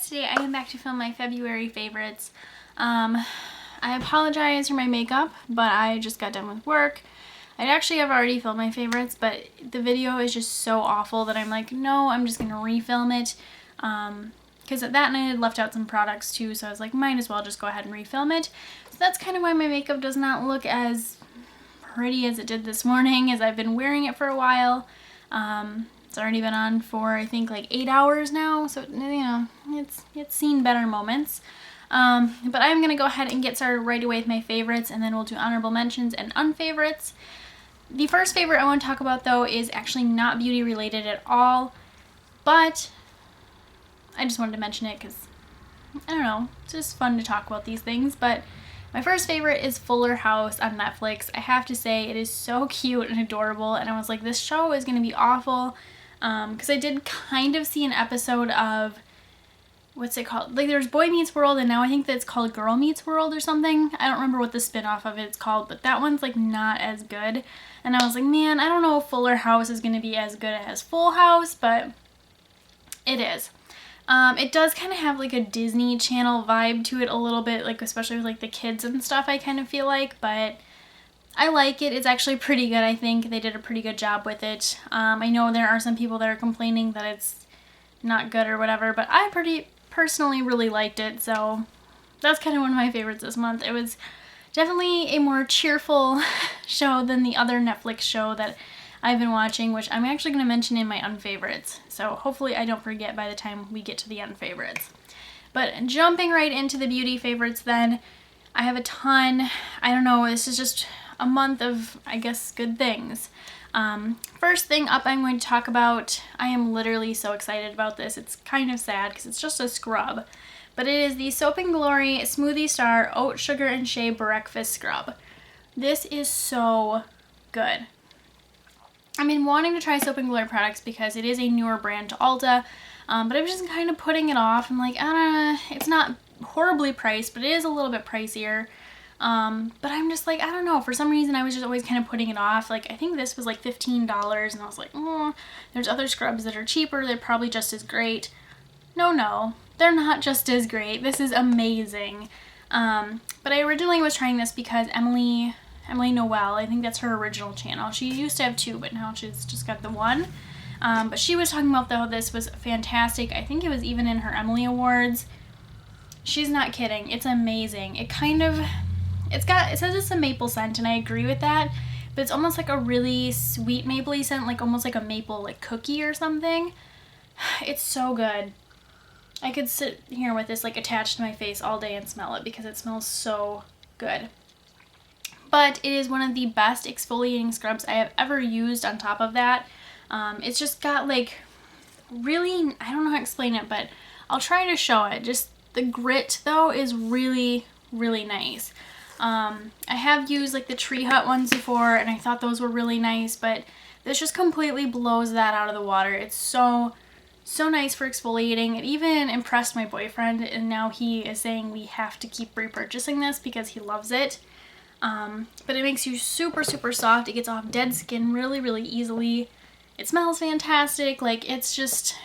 guys, today I am back to film my February favorites. I apologize for my makeup, but I just got done with work. I actually have already filmed my favorites, but the video is just so awful that I'm like, no, I'm just going to refilm it. Because that night I had left out some products too, so I was like, might as well just go ahead and refilm it. So that's kind of why my makeup does not look as pretty as it did this morning, as I've been wearing it for a while. It's already been on for, I think, like 8 hours now, so, you know, it's seen better moments. But I'm going to go ahead and get started right away with my favorites, and then we'll do honorable mentions and unfavorites. The first favorite I want to talk about, though, is actually not beauty related at all, but I just wanted to mention it because, I don't know, it's just fun to talk about these things. But my first favorite is Fuller House on Netflix. I have to say, it is so cute and adorable, and I was like, this show is going to be awful, because I did kind of see an episode of, what's it called? Like, there's Boy Meets World, and now I think that it's called Girl Meets World or something. I don't remember what the spin-off of it's called, but that one's, like, not as good. And I was like, man, I don't know if Fuller House is going to be as good as Full House, but it is. It does kind of have, like, a Disney Channel vibe to it a little bit, like, especially with, like, the kids and stuff, I kind of feel like, but I like it. It's actually pretty good, I think. They did a pretty good job with it. I know there are some people that are complaining that it's not good or whatever, but I personally really liked it, so that's kind of one of my favorites this month. It was definitely a more cheerful show than the other Netflix show that I've been watching, which I'm actually going to mention in my unfavorites, so hopefully I don't forget by the time we get to the unfavorites. But jumping right into the beauty favorites then, I have a ton. I don't know, this is just a month of, I guess, good things. First thing up I'm going to talk about, I am literally so excited about this. It's kind of sad because it's just a scrub, but it is the Soap & Glory Smoothie Star Oat Sugar and Shea Breakfast Scrub. This is so good. I've been wanting to try Soap & Glory products because it is a newer brand to Ulta, but I'm just kind of putting it off. I'm like, it's not horribly priced, but it is a little bit pricier. But I'm just like, I don't know, for some reason I was just always kind of putting it off. Like, I think this was like $15, and I was like, oh, there's other scrubs that are cheaper, they're probably just as great. No, they're not just as great. This is amazing. But I originally was trying this because Emily Noel, I think that's her original channel. She used to have two, but now she's just got the one. But she was talking about how this was fantastic. I think it was even in her Emily Awards. She's not kidding. It's amazing. It says it's a maple scent, and I agree with that, but it's almost like a really sweet mapley scent, like almost like a maple like cookie or something. It's so good. I could sit here with this like attached to my face all day and smell it because it smells so good. But it is one of the best exfoliating scrubs I have ever used on top of that. It's just got like really, I don't know how to explain it, but I'll try to show it. Just the grit though is really, really nice. I have used like the Tree Hut ones before, and I thought those were really nice, but this just completely blows that out of the water. It's so nice for exfoliating. It even impressed my boyfriend, and now he is saying we have to keep repurchasing this because he loves it. But it makes you super soft. It gets off dead skin really, really easily. It smells fantastic. Like, it's just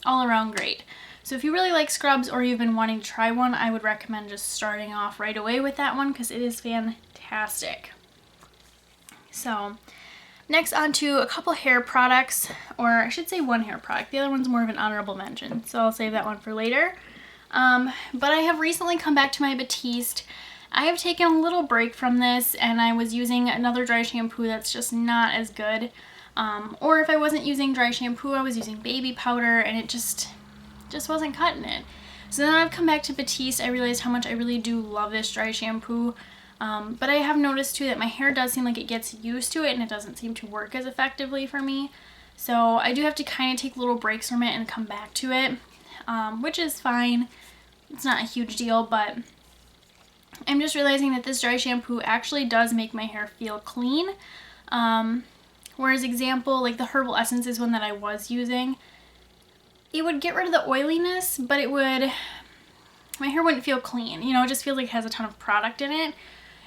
all around great. So if you really like scrubs or you've been wanting to try one, I would recommend just starting off right away with that one because it is fantastic. So next on to a couple hair products, or I should say one hair product. The other one's more of an honorable mention, so I'll save that one for later. But I have recently come back to my Batiste. I have taken a little break from this, and I was using another dry shampoo that's just not as good. Or if I wasn't using dry shampoo, I was using baby powder, and it just wasn't cutting it. So then I've come back to Batiste. I realized how much I really do love this dry shampoo. But I have noticed too that my hair does seem like it gets used to it, and it doesn't seem to work as effectively for me. So I do have to kind of take little breaks from it and come back to it, which is fine. It's not a huge deal, but I'm just realizing that this dry shampoo actually does make my hair feel clean. Whereas example, like the Herbal Essences one that I was using, it would get rid of the oiliness, but my hair wouldn't feel clean. You know, it just feels like it has a ton of product in it,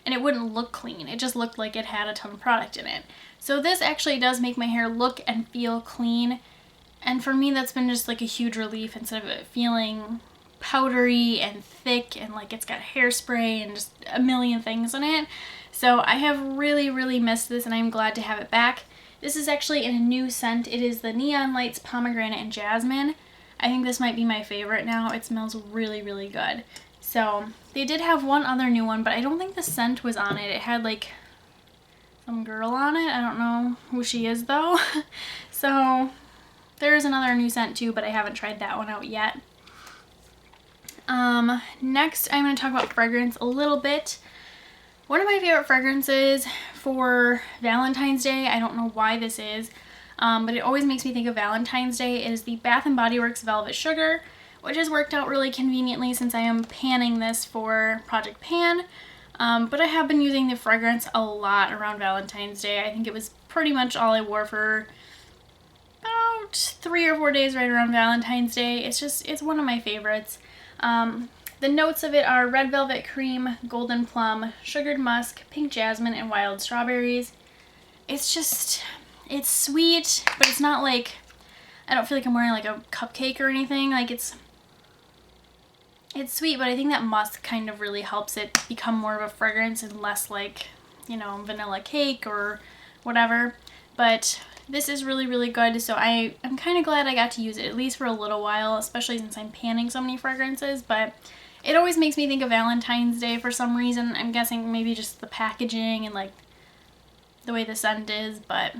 and it wouldn't look clean. It just looked like it had a ton of product in it. So this actually does make my hair look and feel clean, and for me that's been just like a huge relief instead of it feeling powdery and thick, and like it's got hairspray and just a million things in it. So I have really missed this, and I'm glad to have it back. This is actually in a new scent. It is the Neon Lights Pomegranate and Jasmine. I think this might be my favorite now. It smells really good. So they did have one other new one, but I don't think the scent was on it. It had like some girl on it. I don't know who she is though. So there's another new scent too, but I haven't tried that one out yet. Next I'm going to talk about fragrance a little bit. One of my favorite fragrances for Valentine's Day, I don't know why this is, but it always makes me think of Valentine's Day, is the Bath & Body Works Velvet Sugar, which has worked out really conveniently since I am panning this for Project Pan. But I have been using the fragrance a lot around Valentine's Day. I think it was pretty much all I wore for about 3 or 4 days right around Valentine's Day. It's one of my favorites. The notes of it are red velvet cream, golden plum, sugared musk, pink jasmine, and wild strawberries. It's sweet, but it's not like, I don't feel like I'm wearing like a cupcake or anything. Like it's sweet, but I think that musk kind of really helps it become more of a fragrance and less like, you know, vanilla cake or whatever. But this is really good, so I'm kind of glad I got to use it at least for a little while, especially since I'm panning so many fragrances. But it always makes me think of Valentine's Day for some reason. I'm guessing maybe just the packaging and like the way the scent is, but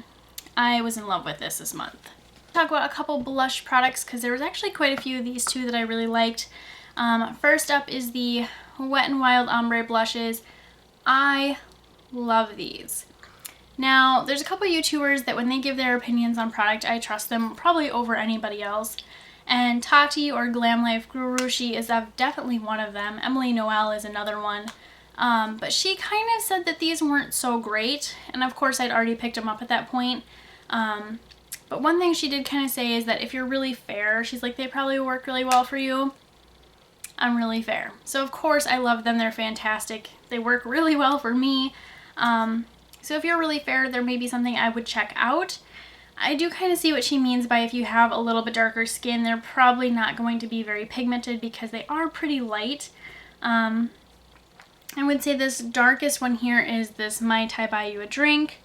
I was in love with this month. Talk about a couple blush products because there was actually quite a few of these too that I really liked. First up is the Wet n Wild Ombre blushes. I love these. Now, there's a couple YouTubers that when they give their opinions on product, I trust them probably over anybody else. And Tati or Glam Life Guru, she is definitely one of them. Emily Noel is another one. But she kind of said that these weren't so great. And of course, I'd already picked them up at that point. But one thing she did kind of say is that if you're really fair, she's like, they probably work really well for you. I'm really fair. So of course, I love them. They're fantastic. They work really well for me. So if you're really fair, there may be something I would check out. I do kind of see what she means by if you have a little bit darker skin, they're probably not going to be very pigmented because they are pretty light. I would say this darkest one here is this Mai Tai Buy You a Drink.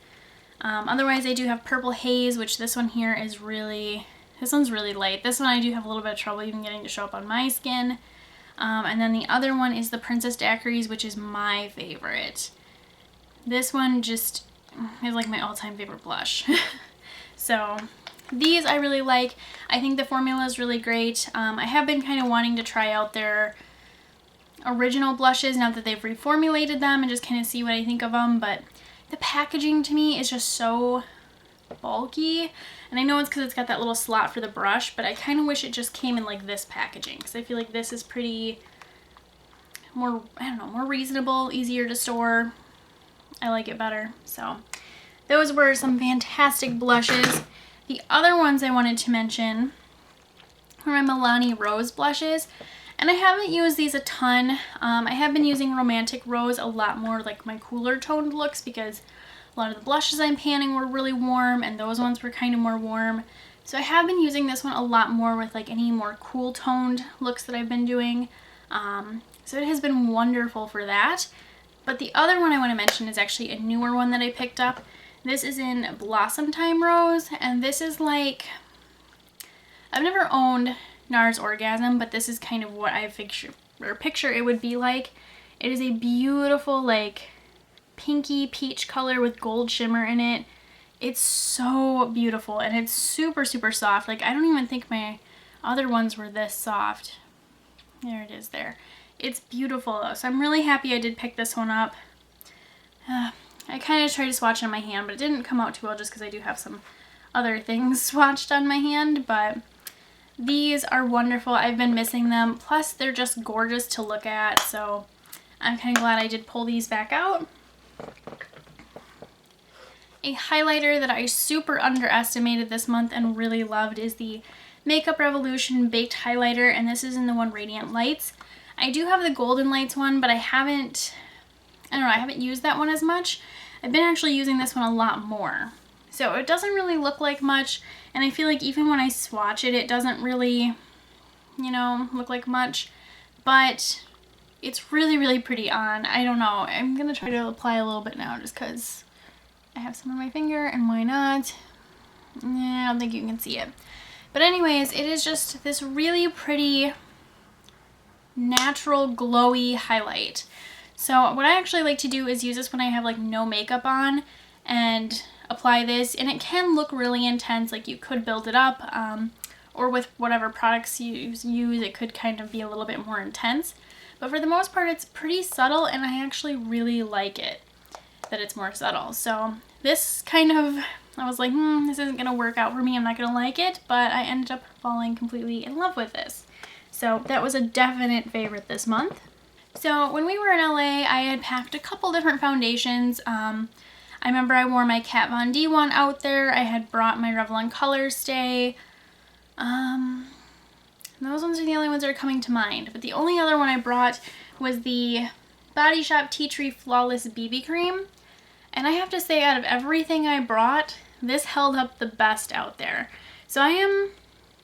Otherwise, I do have Purple Haze, which this one here is this one's really light. This one I do have a little bit of trouble even getting to show up on my skin. And then the other one is the Princess Daiquiris, which is my favorite. This one just is like my all-time favorite blush. So these I really like. I think the formula is really great. I have been kind of wanting to try out their original blushes now that they've reformulated them and just kind of see what I think of them. But the packaging to me is just so bulky. And I know it's because it's got that little slot for the brush, but I kind of wish it just came in like this packaging because I feel like this is pretty more, I don't know, more reasonable, easier to store. I like it better. So those were some fantastic blushes. The other ones I wanted to mention were my Milani Rose blushes. And I haven't used these a ton. I have been using Romantic Rose a lot more, like my cooler toned looks, because a lot of the blushes I'm panning were really warm and those ones were kind of more warm. So I have been using this one a lot more with like any more cool toned looks that I've been doing. So it has been wonderful for that. But the other one I want to mention is actually a newer one that I picked up. This is in Blossom Time Rose, and this is like, I've never owned NARS Orgasm, but this is kind of what I picture it would be like. It is a beautiful like pinky peach color with gold shimmer in it. It's so beautiful and it's super soft. Like I don't even think my other ones were this soft. There it is there. It's beautiful though, so I'm really happy I did pick this one up. I kind of tried to swatch it on my hand, but it didn't come out too well just because I do have some other things swatched on my hand, but these are wonderful. I've been missing them, plus they're just gorgeous to look at, so I'm kind of glad I did pull these back out. A highlighter that I super underestimated this month and really loved is the Makeup Revolution Baked Highlighter, and this is in the one Radiant Lights. I do have the Golden Lights one, but I haven't used that one as much. I've been actually using this one a lot more. So it doesn't really look like much, and I feel like even when I swatch it, it doesn't really, you know, look like much. but it's really, really pretty on. I don't know. I'm going to try to apply a little bit now just because I have some on my finger, and why not? I don't think you can see it. But anyways, it is just this really pretty, natural, glowy highlight. So what I actually like to do is use this when I have like no makeup on and apply this, and it can look really intense. Like you could build it up, or with whatever products you use, it could kind of be a little bit more intense. But for the most part, it's pretty subtle, and I actually really like it that it's more subtle. So this kind of, I was like, this isn't gonna work out for me, I'm not gonna like it, but I ended up falling completely in love with this. So that was a definite favorite this month. So when we were in LA, I had packed a couple different foundations. I remember I wore my Kat Von D one out there. I had brought my Revlon Colorstay. Those ones are the only ones that are coming to mind. But the only other one I brought was the Body Shop Tea Tree Flawless BB Cream. And I have to say, out of everything I brought, this held up the best out there. So I am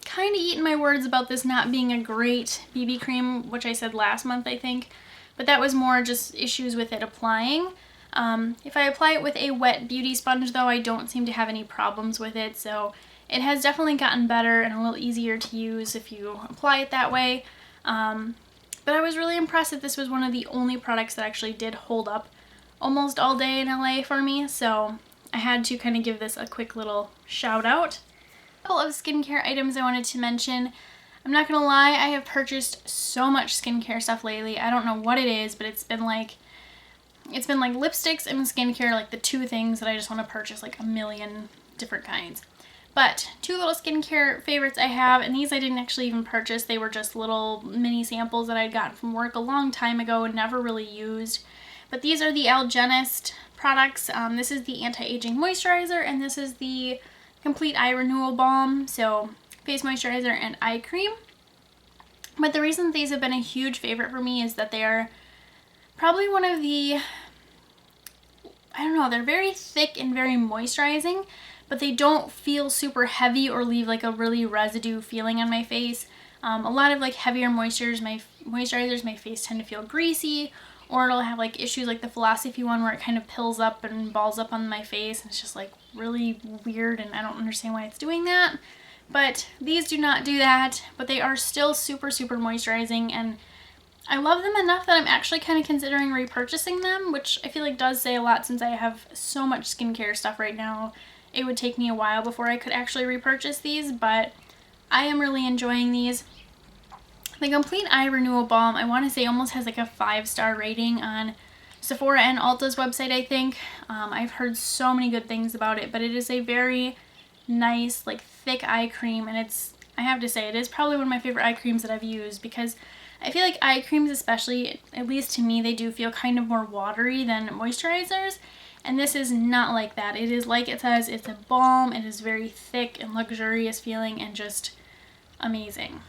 kind of eating my words about this not being a great BB cream, which I said last month, I think. But that was more just issues with it applying. If I apply it with a wet beauty sponge, though, I don't seem to have any problems with it. So it has definitely gotten better and a little easier to use if you apply it that way. But I was really impressed that this was one of the only products that actually did hold up almost all day in LA for me. So I had to kind of give this a quick little shout out. A couple of skincare items I wanted to mention. I'm not gonna lie, I have purchased so much skincare stuff lately. I don't know what it is, but it's been like lipsticks and skincare, like the two things that I just want to purchase, like a million different kinds. But two little skincare favorites I have, and these I didn't actually even purchase. They were just little mini samples that I'd gotten from work a long time ago and never really used. But these are the Algenist products. This is the anti-aging moisturizer, and this is the complete eye renewal balm. So face moisturizer and eye cream. But the reason these have been a huge favorite for me is that they are probably one of the, I don't know, they're very thick and very moisturizing, but they don't feel super heavy or leave like a really residue feeling on my face. A lot of like heavier moisturizers, my face tend to feel greasy, or it'll have like issues like the Philosophy one where it kind of pills up and balls up on my face, and it's just like really weird, and I don't understand why it's doing that. But these do not do that, but they are still super, super moisturizing, and I love them enough that I'm actually kind of considering repurchasing them, which I feel like does say a lot since I have so much skincare stuff right now. It would take me a while before I could actually repurchase these, but I am really enjoying these. The Complete Eye Renewal Balm, I want to say almost has like a 5-star rating on Sephora and Ulta's website, I think. I've heard so many good things about it, but it is a very nice, like thick eye cream, and I have to say, it is probably one of my favorite eye creams that I've used, because I feel like eye creams, especially, at least to me, they do feel kind of more watery than moisturizers, and this is not like that. It is, like it says, it's a balm. It is very thick and luxurious feeling and just amazing.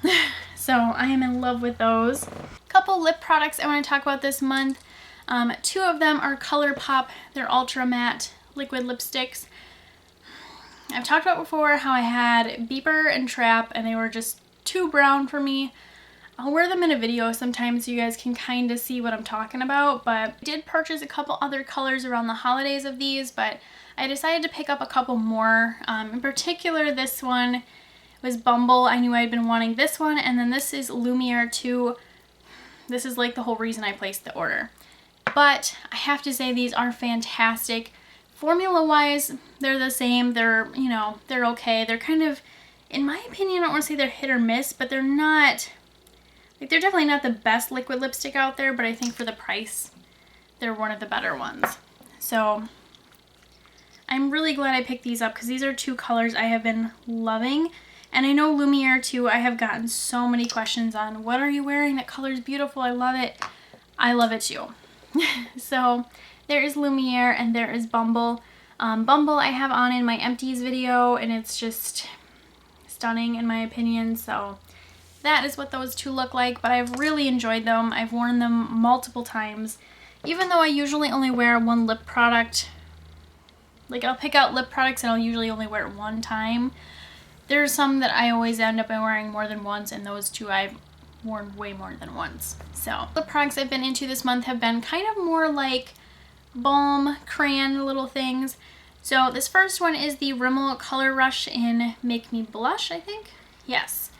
So I am in love with those. Couple lip products I want to talk about this month. Two of them are Colourpop. They're ultra matte liquid lipsticks. I've talked about before how I had Beeper and Trap, and they were just too brown for me. I'll wear them in a video sometimes so you guys can kind of see what I'm talking about, but I did purchase a couple other colors around the holidays of these, but I decided to pick up a couple more. In particular, this one was Bumble. I knew I'd been wanting this one, and then this is Lumiere 2. This is like the whole reason I placed the order. But I have to say, these are fantastic. Formula-wise, they're the same. They're, you know, they're okay. They're kind of, in my opinion, I don't want to say they're hit or miss, but they're not, like, they're definitely not the best liquid lipstick out there, but I think for the price, they're one of the better ones. So I'm really glad I picked these up, because these are two colors I have been loving. And I know Lumiere too, I have gotten so many questions on, what are you wearing? That color's beautiful. I love it. I love it too. So there is Lumiere and there is Bumble. Bumble I have on in my empties video, and it's just stunning in my opinion. So that is what those two look like, but I've really enjoyed them. I've worn them multiple times. Even though I usually only wear one lip product, like I'll pick out lip products and I'll usually only wear it one time. There are some that I always end up wearing more than once, and those two I worn way more than once. So the products I've been into this month have been kind of more like balm, crayon little things. So this first one is the Rimmel Color Rush in Make Me Blush, I think. Yes.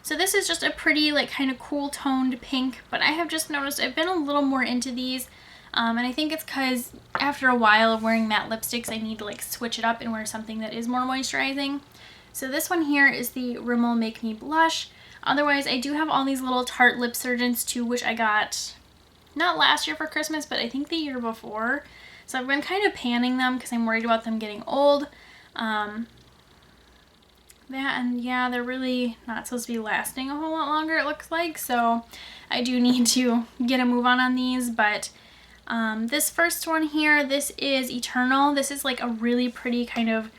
So this is just a pretty like kind of cool toned pink, but I have just noticed I've been a little more into these. And I think it's because after a while of wearing matte lipsticks, I need to like switch it up and wear something that is more moisturizing. So this one here is the Rimmel Make Me Blush. Otherwise, I do have all these little Tarte Lip Surgences too, which I got not last year for Christmas, but I think the year before. So I've been kind of panning them because I'm worried about them getting old. And yeah, they're really not supposed to be lasting a whole lot longer, it looks like. So I do need to get a move on these. But this first one here, this is Eternal. This is like a really pretty kind of,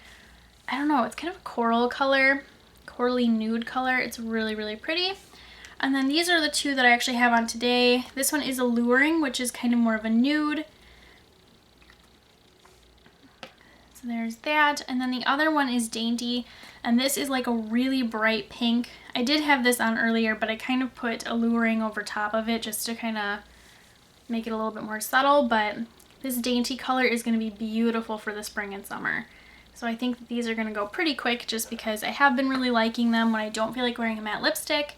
I don't know, it's kind of a coral color, corally nude color. It's really, really pretty. And then these are the two that I actually have on today. This one is Alluring, which is kind of more of a nude. So there's that. And then the other one is Dainty. And this is like a really bright pink. I did have this on earlier, but I kind of put Alluring over top of it just to kind of make it a little bit more subtle. But this Dainty color is going to be beautiful for the spring and summer. So I think that these are going to go pretty quick just because I have been really liking them when I don't feel like wearing a matte lipstick.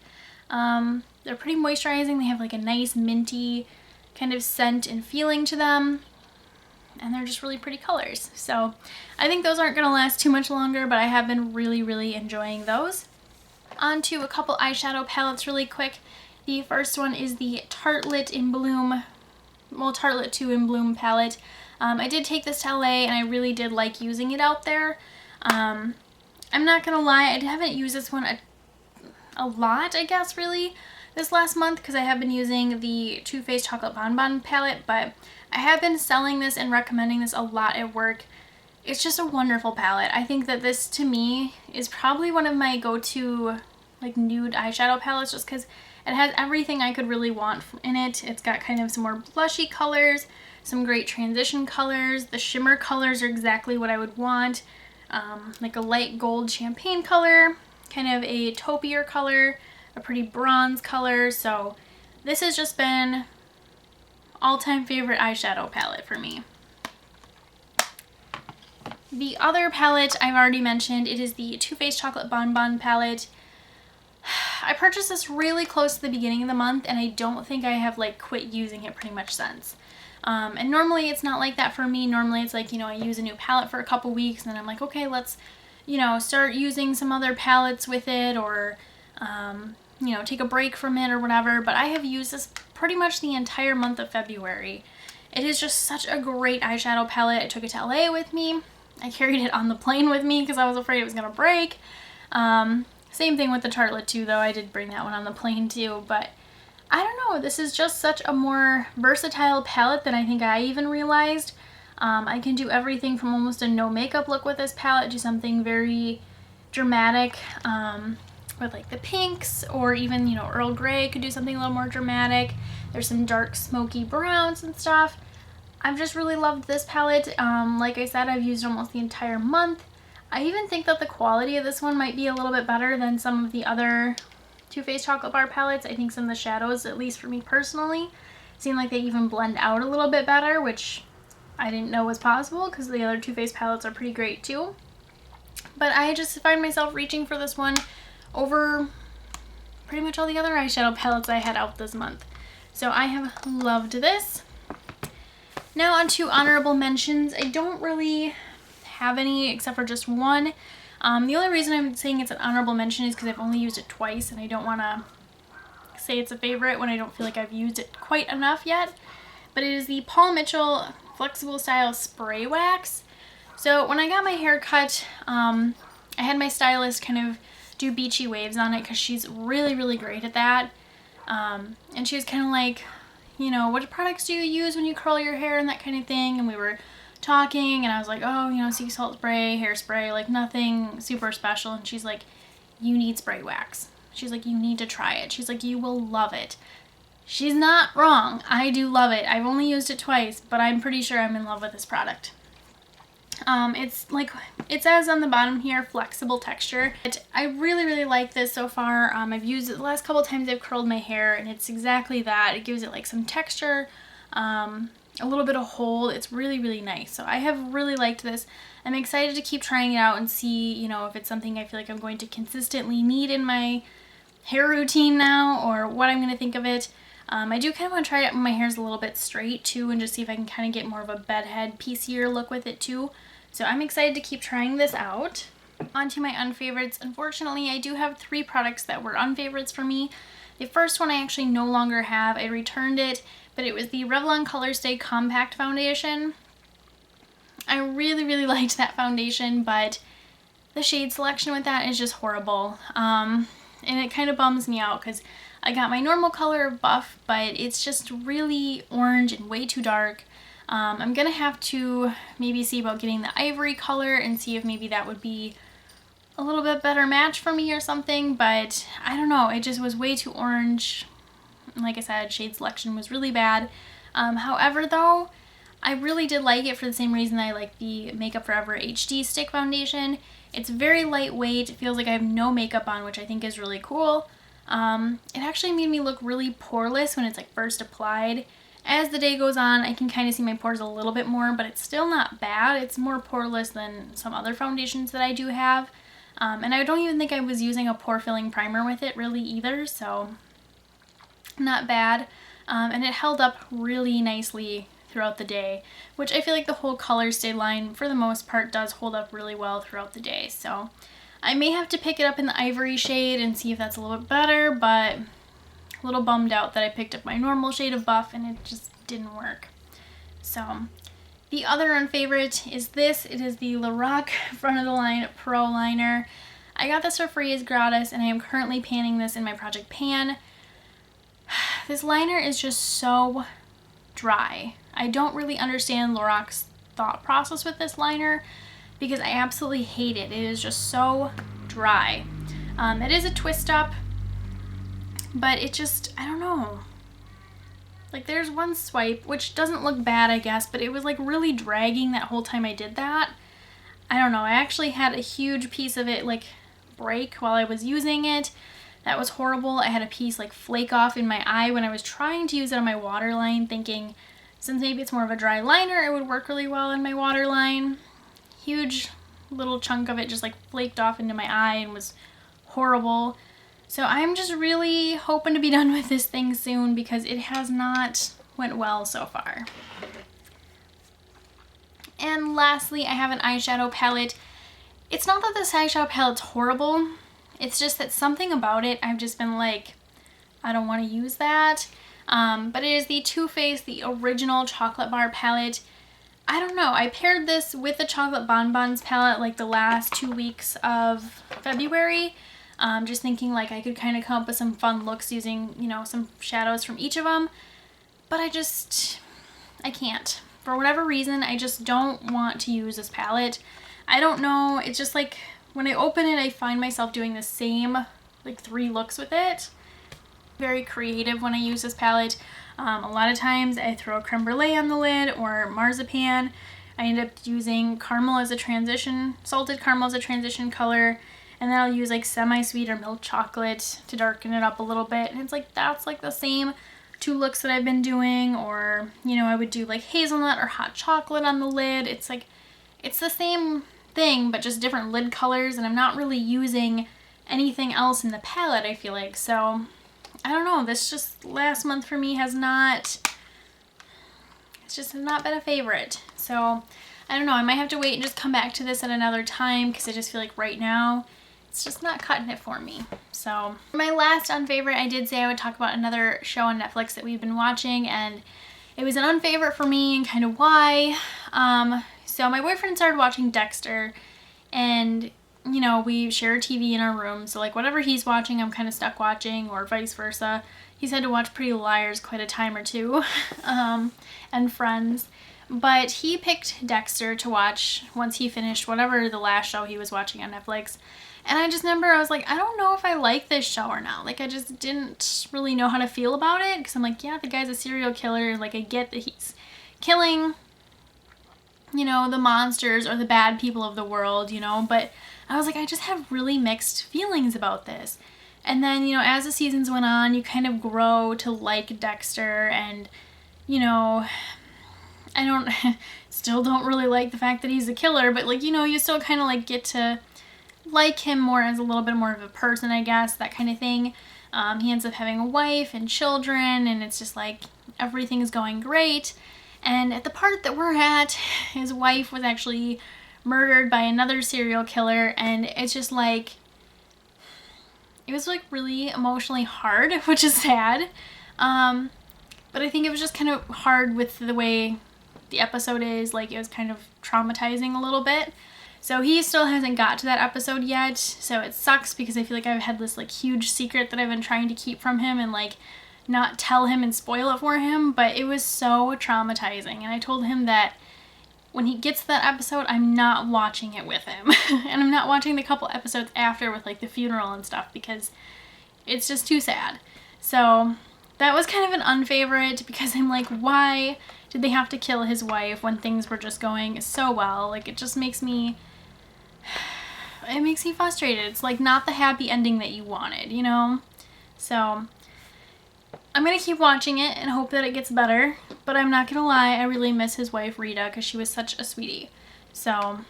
They're pretty moisturizing. They have like a nice minty kind of scent and feeling to them. And they're just really pretty colors. So I think those aren't going to last too much longer, but I have been really, really enjoying those. On to a couple eyeshadow palettes really quick. The first one is the Tartelette in Bloom, well, Tartelette 2 in Bloom palette. I did take this to LA and I really did like using it out there. I'm not going to lie, I haven't used this one a lot, I guess, really, this last month because I have been using the Too Faced Chocolate Bonbon palette, but I have been selling this and recommending this a lot at work. It's just a wonderful palette. I think that this, to me, is probably one of my go-to like nude eyeshadow palettes just because it has everything I could really want in it. It's got kind of some more blushy colors, some great transition colors. The shimmer colors are exactly what I would want. Like a light gold champagne color, kind of a taupier color, a pretty bronze color. So this has just been all-time favorite eyeshadow palette for me. The other palette I've already mentioned, it is the Too Faced Chocolate Bonbon palette. I purchased this really close to the beginning of the month and I don't think I have like quit using it pretty much since. And normally it's not like that for me. Normally it's like, you know, I use a new palette for a couple weeks and then I'm like, okay, let's, you know, start using some other palettes with it or, you know, take a break from it or whatever. But I have used this pretty much the entire month of February. It is just such a great eyeshadow palette. I took it to LA with me. I carried it on the plane with me because I was afraid it was going to break. Same thing with the Tartelette too, though. I did bring that one on the plane too. But I don't know. This is just such a more versatile palette than I think I even realized. I can do everything from almost a no makeup look with this palette to something very dramatic with like the pinks, or even, you know, Earl Grey could do something a little more dramatic. There's some dark smoky browns and stuff. I've just really loved this palette. Like I said, I've used almost the entire month. I even think that the quality of this one might be a little bit better than some of the other Too Faced Chocolate Bar palettes. I think some of the shadows, at least for me personally, seem like they even blend out a little bit better, which I didn't know was possible because the other Too Faced palettes are pretty great too. But I just find myself reaching for this one over pretty much all the other eyeshadow palettes I had out this month. So I have loved this. Now on to honorable mentions. I don't really have any except for just one. The only reason I'm saying it's an honorable mention is because I've only used it twice and I don't want to say it's a favorite when I don't feel like I've used it quite enough yet. But it is the Paul Mitchell Flexible Style Spray Wax. So when I got my hair cut, I had my stylist kind of do beachy waves on it because she's really, really great at that. And she was kind of like, you know, what products do you use when you curl your hair and that kind of thing? And we were talking and I was like, oh, you know, sea salt spray, hairspray, like nothing super special. And she's like, you need spray wax. She's like, you need to try it. She's like, you will love it. She's not wrong. I do love it. I've only used it twice, but I'm pretty sure I'm in love with this product. It's like, it says on the bottom here, flexible texture. I really like this so far. I've used it the last couple times I've curled my hair, and it's exactly that. It gives it like some texture, a little bit of hold. It's really nice. So I have really liked this. I'm excited to keep trying it out and see, you know, if it's something I feel like I'm going to consistently need in my hair routine now, or what I'm going to think of it. I do kind of want to try it when my hair's a little bit straight too, and just see if I can kind of get more of a bedhead, piecier look with it too. So I'm excited to keep trying this out. On to my unfavorites. Unfortunately, I do have 3 products that were unfavorites for me. The first one I actually no longer have. I returned it, but it was the Revlon Colorstay Compact Foundation. I really liked that foundation, but the shade selection with that is just horrible. And it kind of bums me out because I got my normal color of buff, but it's just really orange and way too dark. I'm gonna have to maybe see about getting the ivory color and see if maybe that would be a little bit better match for me or something, but I don't know, it just was way too orange. Like I said, shade selection was really bad. However though, I really did like it for the same reason I like the Makeup Forever HD Stick Foundation. It's very lightweight, it feels like I have no makeup on, which I think is really cool. It actually made me look really poreless when it's like first applied. As the day goes on, I can kind of see my pores a little bit more, but it's still not bad. It's more poreless than some other foundations that I do have. And I don't even think I was using a pore filling primer with it really either, so not bad. And it held up really nicely throughout the day, which I feel like the whole Colorstay line for the most part does hold up really well throughout the day. So I may have to pick it up in the ivory shade and see if that's a little bit better, but a little bummed out that I picked up my normal shade of buff and it just didn't work. So the other unfavorite is this. It is the Lorac Front of the Line Pro Liner. I got this for free as gratis, and I am currently panning this in my Project Pan. This liner is just so dry. I don't really understand Lorac's thought process with this liner because I absolutely hate it. It is just so dry. It is a twist up, but it just, I don't know. Like there's one swipe, which doesn't look bad I guess, but it was like really dragging that whole time I did that. I don't know, I actually had a huge piece of it like break while I was using it. That was horrible. I had a piece like flake off in my eye when I was trying to use it on my waterline, thinking since maybe it's more of a dry liner, it would work really well in my waterline. Huge little chunk of it just like flaked off into my eye and was horrible. So I'm just really hoping to be done with this thing soon because it has not went well so far. And lastly, I have an eyeshadow palette. It's not that this eyeshadow palette's horrible. It's just that something about it, I've just been like, I don't want to use that. But it is the Too Faced, the original chocolate bar palette. I don't know, I paired this with the Chocolate Bonbons palette like the last 2 weeks of February. Just thinking like I could kind of come up with some fun looks using, you know, some shadows from each of them. But I can't. For whatever reason, I just don't want to use this palette. I don't know, it's just like when I open it, I find myself doing the same like 3 looks with it. Very creative when I use this palette. A lot of times I throw creme brulee on the lid or marzipan. I end up using caramel as a transition, salted caramel as a transition color. And then I'll use like semi-sweet or milk chocolate to darken it up a little bit. And it's like, that's like the same 2 looks that I've been doing. Or, you know, I would do like hazelnut or hot chocolate on the lid. It's like, it's the same thing, but just different lid colors. And I'm not really using anything else in the palette, I feel like. So, I don't know. This just last month for me has not, it's just not been a favorite. So, I don't know. I might have to wait and just come back to this at another time because I just feel like right now, it's just not cutting it for me. So for my last unfavorite, I did say I would talk about another show on Netflix that we've been watching, and it was an unfavorite for me and kind of why. So my boyfriend started watching Dexter, and you know, we share a TV in our room, so like whatever he's watching I'm kind of stuck watching, or vice versa. He's had to watch Pretty Little Liars quite a time or two, and Friends. But he picked Dexter to watch once he finished whatever the last show he was watching on Netflix. And I just remember I was like, I don't know if I like this show or not. Like, I just didn't really know how to feel about it. Because I'm like, yeah, the guy's a serial killer. Like, I get that he's killing you know, the monsters or the bad people of the world, you know, but I was like, I just have really mixed feelings about this. And then, you know, as the seasons went on, you kind of grow to like Dexter, and, you know, still don't really like the fact that he's a killer, but like, you know, you still kind of like get to like him more as a little bit more of a person, I guess, that kind of thing. He ends up having a wife and children, and it's just like everything is going great. And at the part that we're at, his wife was actually murdered by another serial killer, and it's just like, it was like really emotionally hard, which is sad. But I think it was just kind of hard with the way the episode is, like it was kind of traumatizing a little bit. So he still hasn't got to that episode yet, so it sucks because I feel like I've had this like huge secret that I've been trying to keep from him and like not tell him and spoil it for him, but it was so traumatizing. And I told him that when he gets to that episode, I'm not watching it with him. And I'm not watching the couple episodes after with like the funeral and stuff because it's just too sad. So that was kind of an unfavorite because I'm like, why did they have to kill his wife when things were just going so well? Like, it just makes me, it makes me frustrated. It's like not the happy ending that you wanted, you know? So I'm going to keep watching it and hope that it gets better, but I'm not going to lie, I really miss his wife Rita because she was such a sweetie. So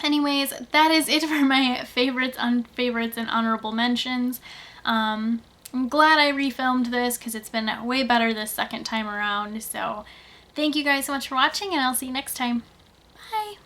anyways, that is it for my favorites, unfavorites, and honorable mentions. I'm glad I refilmed this because it's been way better this second time around. So thank you guys so much for watching, and I'll see you next time. Bye!